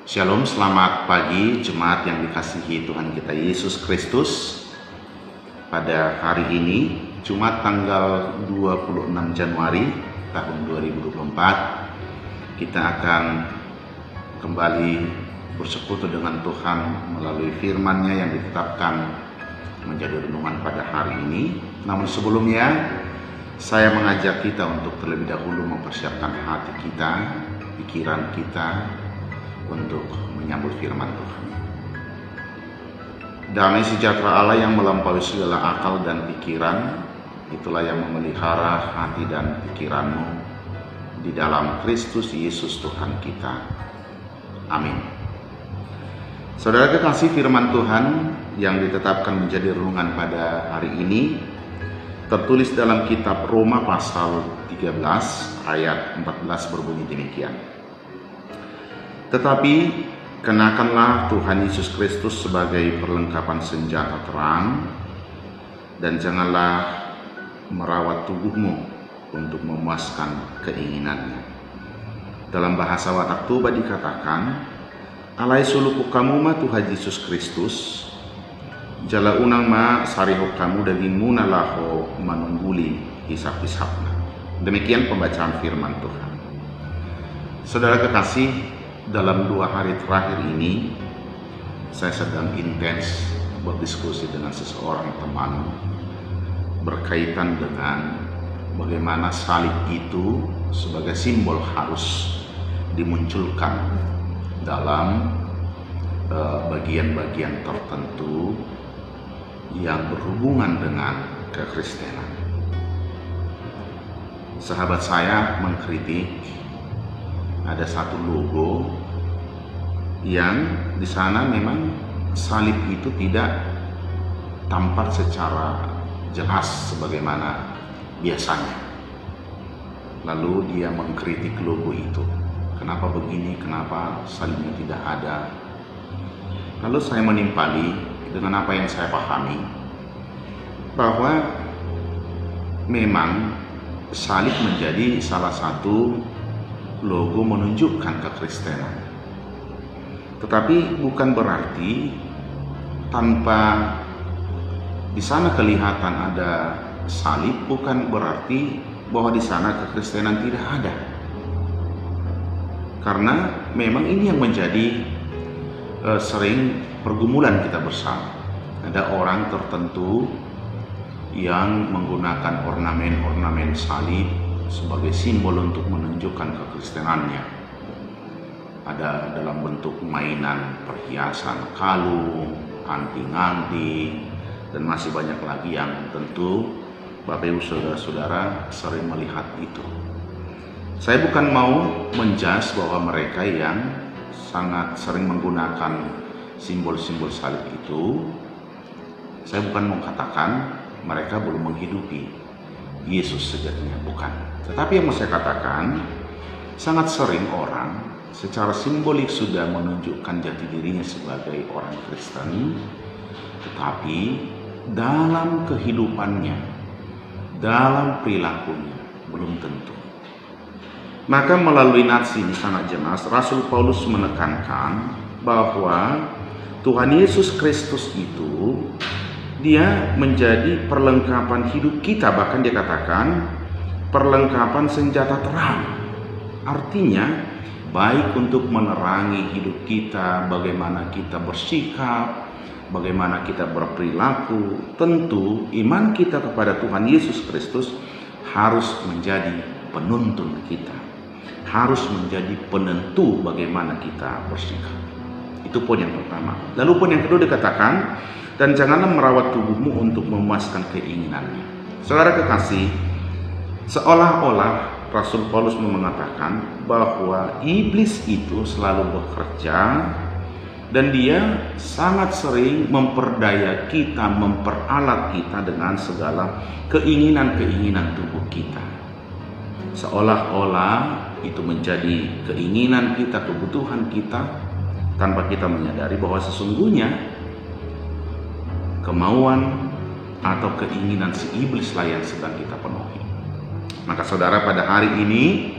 Shalom, selamat pagi jemaat yang dikasihi Tuhan kita Yesus Kristus. Pada hari ini, Jumat tanggal 26 Januari tahun 2024, kita akan kembali bersekutu dengan Tuhan melalui firman-Nya yang ditetapkan menjadi renungan pada hari ini. Namun sebelumnya, saya mengajak kita untuk terlebih dahulu mempersiapkan hati kita, pikiran kita, untuk menyambut firman Tuhan. Damai sejahtera Allah yang melampaui segala akal dan pikiran, itulah yang memelihara hati dan pikiranmu di dalam Kristus Yesus Tuhan kita. Amin. Saudara kekasih, firman Tuhan yang ditetapkan menjadi renungan pada hari ini tertulis dalam kitab Roma pasal 13 ayat 14 berbunyi demikian. Tetapi kenakanlah Tuhan Yesus Kristus sebagai perlengkapan senjata terang, dan janganlah merawat tubuhmu untuk memuaskan keinginannya. Dalam bahasa Watak Toba dikatakan, alai sulupu kamu ma Tuhan Yesus Kristus, jala unang ma sarihok kamu daging muna laho manungguli hisap-hisapna. Demikian pembacaan firman Tuhan. Saudara kekasih, dalam 2 hari terakhir ini, saya sedang intens berdiskusi dengan seseorang teman berkaitan dengan bagaimana salib itu sebagai simbol harus dimunculkan dalam bagian-bagian tertentu yang berhubungan dengan kekristenan. Sahabat saya mengkritik ada satu logo yang di sana memang salib itu tidak tampak secara jelas sebagaimana biasanya. Lalu dia mengkritik logo itu. Kenapa begini? Kenapa salibnya tidak ada? Lalu saya menimpali dengan apa yang saya pahami, bahwa memang salib menjadi salah satu logo menunjukkan kekristenan. Tetapi bukan berarti tanpa di sana kelihatan ada salib, bukan berarti bahwa di sana kekristenan tidak ada. Karena memang ini yang menjadi sering pergumulan kita bersama. Ada orang tertentu yang menggunakan ornamen-ornamen salib sebagai simbol untuk menunjukkan kekristenannya. Ada dalam bentuk mainan perhiasan, kalung, anting-anting, dan masih banyak lagi yang tentu Bapak Ibu Saudara-saudara sering melihat itu. Saya bukan mau menjudge bahwa mereka yang sangat sering menggunakan simbol-simbol salib itu, saya bukan mau katakan mereka belum menghidupi Yesus sejatinya, bukan. Tetapi yang mau saya katakan, sangat sering orang secara simbolik sudah menunjukkan jati dirinya sebagai orang Kristen, tetapi dalam kehidupannya, dalam perilakunya, belum tentu. Maka melalui nats ini sangat jelas, Rasul Paulus menekankan bahwa Tuhan Yesus Kristus itu dia menjadi perlengkapan hidup kita. Bahkan dia katakan perlengkapan senjata terang. Artinya baik untuk menerangi hidup kita, bagaimana kita bersikap, bagaimana kita berperilaku. Tentu iman kita kepada Tuhan Yesus Kristus harus menjadi penuntun kita, harus menjadi penentu bagaimana kita bersikap. Itu poin yang pertama. Lalu poin yang kedua dikatakan, dan janganlah merawat tubuhmu untuk memuaskan keinginannya. Saudara kekasih, seolah-olah Rasul Paulus mengatakan bahwa iblis itu selalu bekerja dan dia sangat sering memperdaya kita, memperalat kita dengan segala keinginan-keinginan tubuh kita. Seolah-olah itu menjadi keinginan kita, kebutuhan kita, tanpa kita menyadari bahwa sesungguhnya kemauan atau keinginan si iblis lah yang sedang kita penuhi. Maka saudara, pada hari ini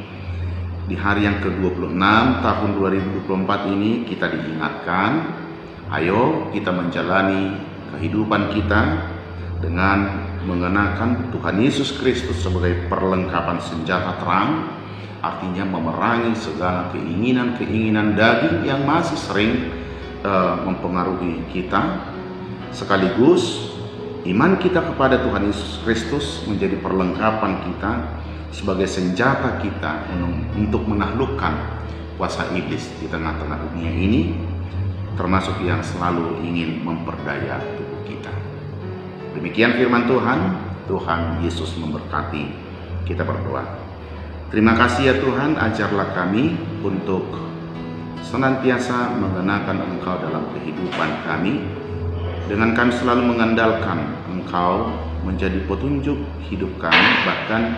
di hari yang ke-26 tahun 2024 ini kita diingatkan, ayo kita menjalani kehidupan kita dengan mengenakan Tuhan Yesus Kristus sebagai perlengkapan senjata terang, artinya memerangi segala keinginan-keinginan daging yang masih sering mempengaruhi kita. Sekaligus iman kita kepada Tuhan Yesus Kristus menjadi perlengkapan kita sebagai senjata kita untuk menaklukkan kuasa iblis di tengah-tengah dunia ini, termasuk yang selalu ingin memperdaya tubuh kita. Demikian firman Tuhan. Tuhan Yesus memberkati. Kita berdoa. Terima kasih ya Tuhan, ajarlah kami untuk senantiasa mengenakan Engkau dalam kehidupan kami, dengan kami selalu mengandalkan Engkau menjadi petunjuk hidup kami, bahkan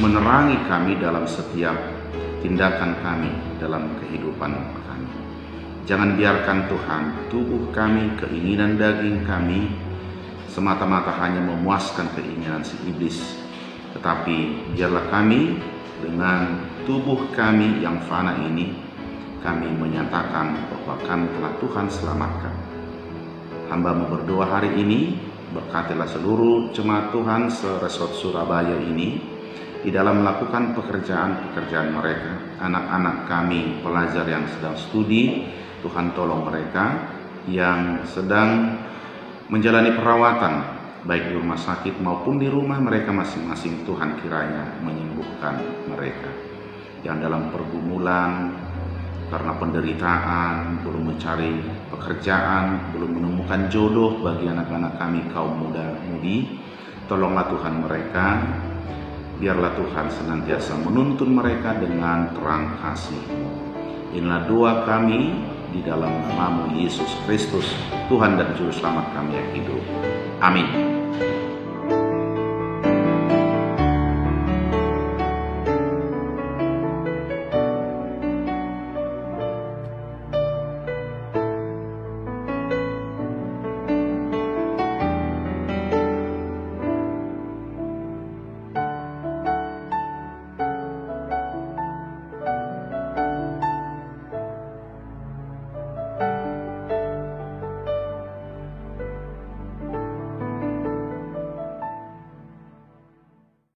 menerangi kami dalam setiap tindakan kami dalam kehidupan kami. Jangan biarkan Tuhan tubuh kami, keinginan daging kami semata-mata hanya memuaskan keinginan si iblis, tetapi biarlah kami dengan tubuh kami yang fana ini, kami menyatakan bahwa kami telah Tuhan selamatkan. Hamba-Mu berdoa hari ini, berkatilah seluruh jemaat Tuhan se-Resort Surabaya ini di dalam melakukan pekerjaan-pekerjaan mereka. Anak-anak kami, pelajar yang sedang studi, Tuhan tolong mereka. Yang sedang menjalani perawatan, baik di rumah sakit maupun di rumah mereka masing-masing, Tuhan kiranya menyembuhkan mereka. Yang dalam pergumulan, karena penderitaan, belum mencari pekerjaan, belum menemukan jodoh bagi anak-anak kami kaum muda-mudi, tolonglah Tuhan mereka. Biarlah Tuhan senantiasa menuntun mereka dengan terang kasih-Mu. Inilah doa kami di dalam nama Yesus Kristus, Tuhan dan Juru Selamat kami yang hidup. Amin.